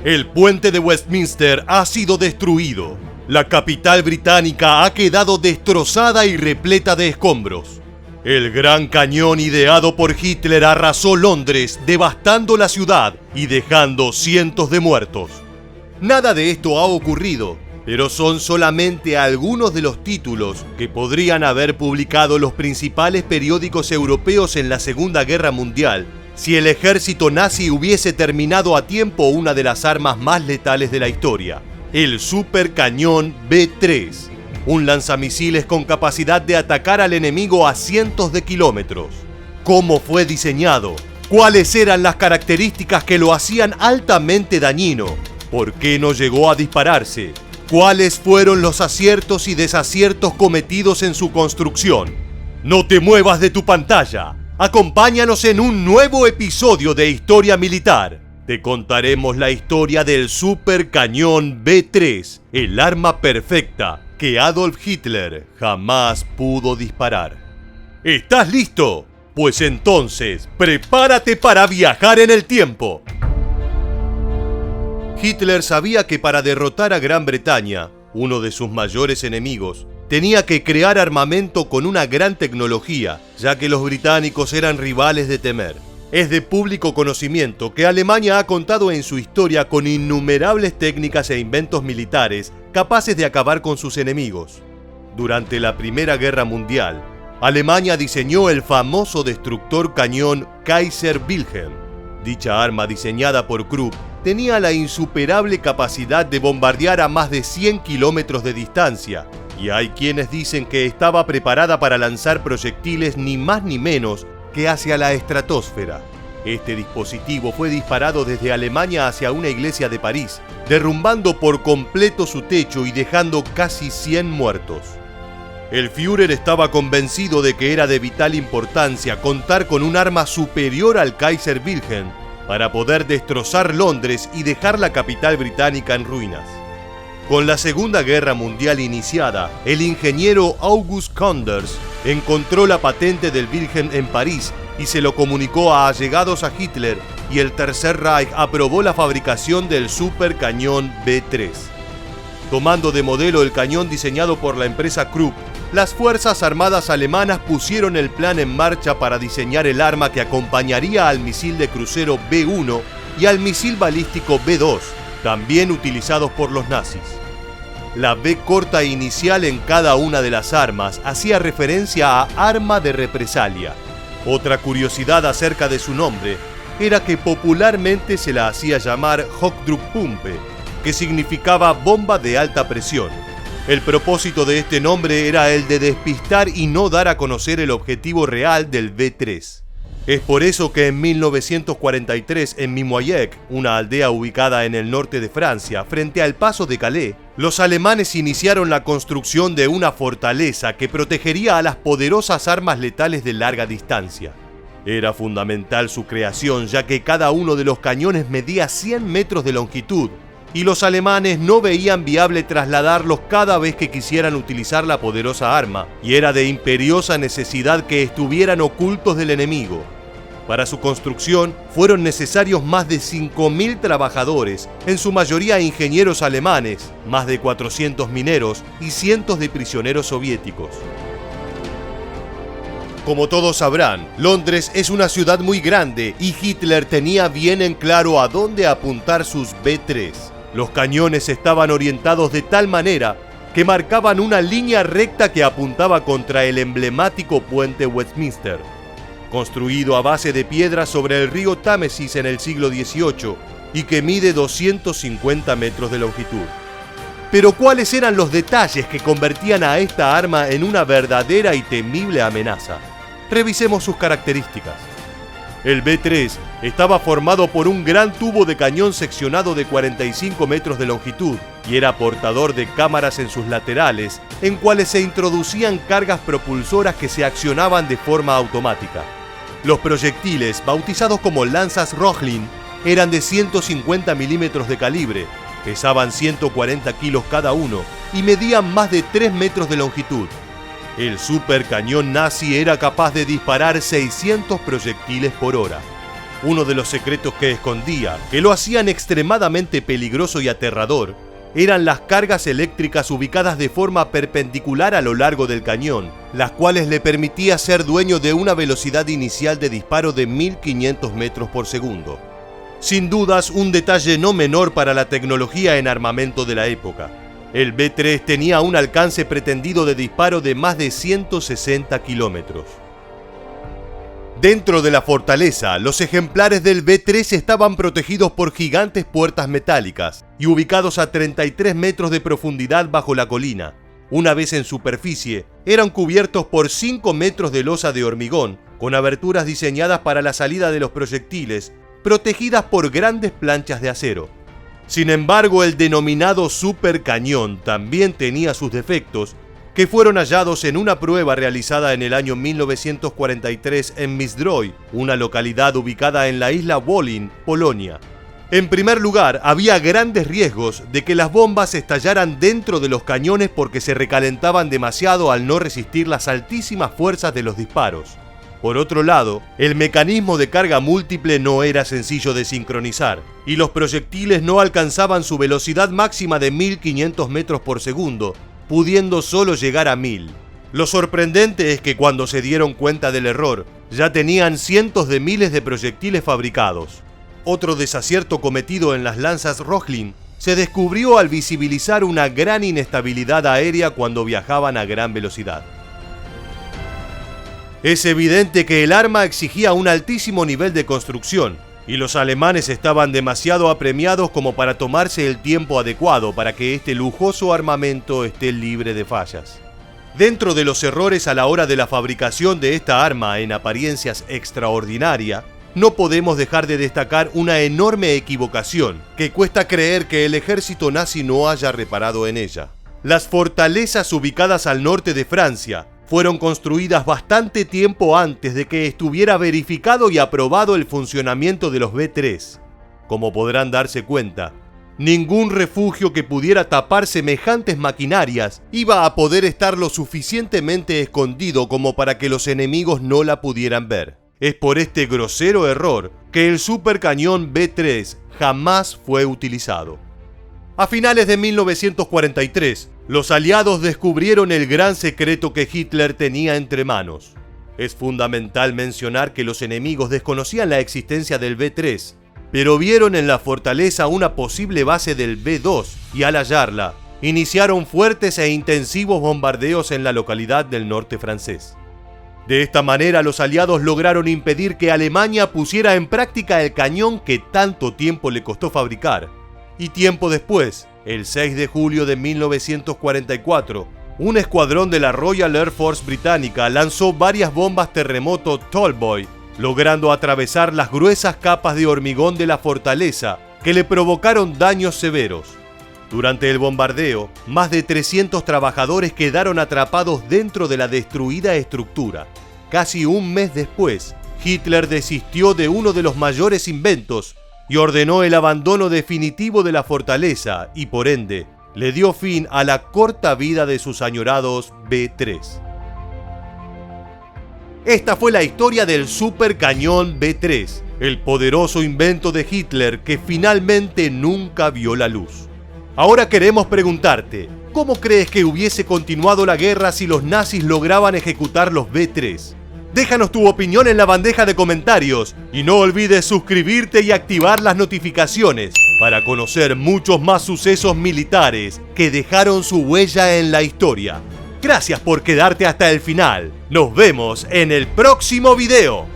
El puente de Westminster ha sido destruido. La capital británica ha quedado destrozada y repleta de escombros. El gran cañón ideado por Hitler arrasó Londres, devastando la ciudad y dejando cientos de muertos. Nada de esto ha ocurrido, pero son solamente algunos de los títulos que podrían haber publicado los principales periódicos europeos en la Segunda Guerra Mundial si el ejército nazi hubiese terminado a tiempo una de las armas más letales de la historia, el supercañón B3, un lanzamisiles con capacidad de atacar al enemigo a cientos de kilómetros. ¿Cómo fue diseñado? ¿Cuáles eran las características que lo hacían altamente dañino? ¿Por qué no llegó a dispararse? ¿Cuáles fueron los aciertos y desaciertos cometidos en su construcción? No te muevas de tu pantalla. Acompáñanos en un nuevo episodio de Historia Militar. Te contaremos la historia del supercañón B3, el arma perfecta que Adolf Hitler jamás pudo disparar. ¿Estás listo? Pues entonces, prepárate para viajar en el tiempo. Hitler sabía que para derrotar a Gran Bretaña, uno de sus mayores enemigos, tenía que crear armamento con una gran tecnología, ya que los británicos eran rivales de temer. Es de público conocimiento que Alemania ha contado en su historia con innumerables técnicas e inventos militares capaces de acabar con sus enemigos. Durante la Primera Guerra Mundial, Alemania diseñó el famoso destructor cañón Kaiser Wilhelm. Dicha arma, diseñada por Krupp, tenía la insuperable capacidad de bombardear a más de 100 kilómetros de distancia, y hay quienes dicen que estaba preparada para lanzar proyectiles ni más ni menos que hacia la estratosfera. Este dispositivo fue disparado desde Alemania hacia una iglesia de París, derrumbando por completo su techo y dejando casi 100 muertos. El Führer estaba convencido de que era de vital importancia contar con un arma superior al Kaiser Wilhelm para poder destrozar Londres y dejar la capital británica en ruinas. Con la Segunda Guerra Mundial iniciada, el ingeniero August Konders encontró la patente del Wilhelm en París y se lo comunicó a allegados a Hitler, y el Tercer Reich aprobó la fabricación del supercañón B3. Tomando de modelo el cañón diseñado por la empresa Krupp, las Fuerzas Armadas alemanas pusieron el plan en marcha para diseñar el arma que acompañaría al misil de crucero B1 y al misil balístico B2, también utilizados por los nazis. La B corta inicial en cada una de las armas hacía referencia a arma de represalia. Otra curiosidad acerca de su nombre era que popularmente se la hacía llamar Hochdruckpumpe, que significaba bomba de alta presión. El propósito de este nombre era el de despistar y no dar a conocer el objetivo real del B3. Es por eso que en 1943, en Mimoyec, una aldea ubicada en el norte de Francia, frente al paso de Calais, los alemanes iniciaron la construcción de una fortaleza que protegería a las poderosas armas letales de larga distancia. Era fundamental su creación, ya que cada uno de los cañones medía 100 metros de longitud, y los alemanes no veían viable trasladarlos cada vez que quisieran utilizar la poderosa arma, y era de imperiosa necesidad que estuvieran ocultos del enemigo. Para su construcción fueron necesarios más de 5.000 trabajadores, en su mayoría ingenieros alemanes, más de 400 mineros y cientos de prisioneros soviéticos. Como todos sabrán, Londres es una ciudad muy grande y Hitler tenía bien en claro a dónde apuntar sus B3. Los cañones estaban orientados de tal manera que marcaban una línea recta que apuntaba contra el emblemático puente Westminster, construido a base de piedra sobre el río Támesis en el siglo XVIII y que mide 250 metros de longitud. Pero ¿cuáles eran los detalles que convertían a esta arma en una verdadera y temible amenaza? Revisemos sus características. El B3 estaba formado por un gran tubo de cañón seccionado de 45 metros de longitud y era portador de cámaras en sus laterales, en cuales se introducían cargas propulsoras que se accionaban de forma automática. Los proyectiles, bautizados como lanzas Rochlin, eran de 150 milímetros de calibre, pesaban 140 kilos cada uno y medían más de 3 metros de longitud. El supercañón nazi era capaz de disparar 600 proyectiles por hora. Uno de los secretos que escondía, que lo hacían extremadamente peligroso y aterrador, eran las cargas eléctricas ubicadas de forma perpendicular a lo largo del cañón, las cuales le permitía ser dueño de una velocidad inicial de disparo de 1500 metros por segundo. Sin dudas, un detalle no menor para la tecnología en armamento de la época. El B-3 tenía un alcance pretendido de disparo de más de 160 kilómetros. Dentro de la fortaleza, los ejemplares del B-3 estaban protegidos por gigantes puertas metálicas y ubicados a 33 metros de profundidad bajo la colina. Una vez en superficie, eran cubiertos por 5 metros de losa de hormigón, con aberturas diseñadas para la salida de los proyectiles, protegidas por grandes planchas de acero. Sin embargo, el denominado supercañón también tenía sus defectos, que fueron hallados en una prueba realizada en el año 1943 en Mizdroy, una localidad ubicada en la isla Wolin, Polonia. En primer lugar, había grandes riesgos de que las bombas estallaran dentro de los cañones porque se recalentaban demasiado al no resistir las altísimas fuerzas de los disparos. Por otro lado, el mecanismo de carga múltiple no era sencillo de sincronizar, y los proyectiles no alcanzaban su velocidad máxima de 1500 metros por segundo, pudiendo solo llegar a 1000. Lo sorprendente es que cuando se dieron cuenta del error, ya tenían cientos de miles de proyectiles fabricados. Otro desacierto cometido en las lanzas Rochlin se descubrió al visibilizar una gran inestabilidad aérea cuando viajaban a gran velocidad. Es evidente que el arma exigía un altísimo nivel de construcción, y los alemanes estaban demasiado apremiados como para tomarse el tiempo adecuado para que este lujoso armamento esté libre de fallas. Dentro de los errores a la hora de la fabricación de esta arma en apariencias extraordinaria, no podemos dejar de destacar una enorme equivocación que cuesta creer que el ejército nazi no haya reparado en ella. Las fortalezas ubicadas al norte de Francia fueron construidas bastante tiempo antes de que estuviera verificado y aprobado el funcionamiento de los B-3. Como podrán darse cuenta, ningún refugio que pudiera tapar semejantes maquinarias iba a poder estar lo suficientemente escondido como para que los enemigos no la pudieran ver. Es por este grosero error que el supercañón B-3 jamás fue utilizado. A finales de 1943, los aliados descubrieron el gran secreto que Hitler tenía entre manos. Es fundamental mencionar que los enemigos desconocían la existencia del B-3, pero vieron en la fortaleza una posible base del B-2 y al hallarla, iniciaron fuertes e intensivos bombardeos en la localidad del norte francés. De esta manera, los aliados lograron impedir que Alemania pusiera en práctica el cañón que tanto tiempo le costó fabricar. Y tiempo después, el 6 de julio de 1944, un escuadrón de la Royal Air Force británica lanzó varias bombas terremoto Tallboy, logrando atravesar las gruesas capas de hormigón de la fortaleza que le provocaron daños severos. Durante el bombardeo, más de 300 trabajadores quedaron atrapados dentro de la destruida estructura. Casi un mes después, Hitler desistió de uno de los mayores inventos y ordenó el abandono definitivo de la fortaleza y, por ende, le dio fin a la corta vida de sus añorados B-3. Esta fue la historia del supercañón B-3, el poderoso invento de Hitler que finalmente nunca vio la luz. Ahora queremos preguntarte, ¿cómo crees que hubiese continuado la guerra si los nazis lograban ejecutar los B-3? Déjanos tu opinión en la bandeja de comentarios y no olvides suscribirte y activar las notificaciones para conocer muchos más sucesos militares que dejaron su huella en la historia. Gracias por quedarte hasta el final. Nos vemos en el próximo video.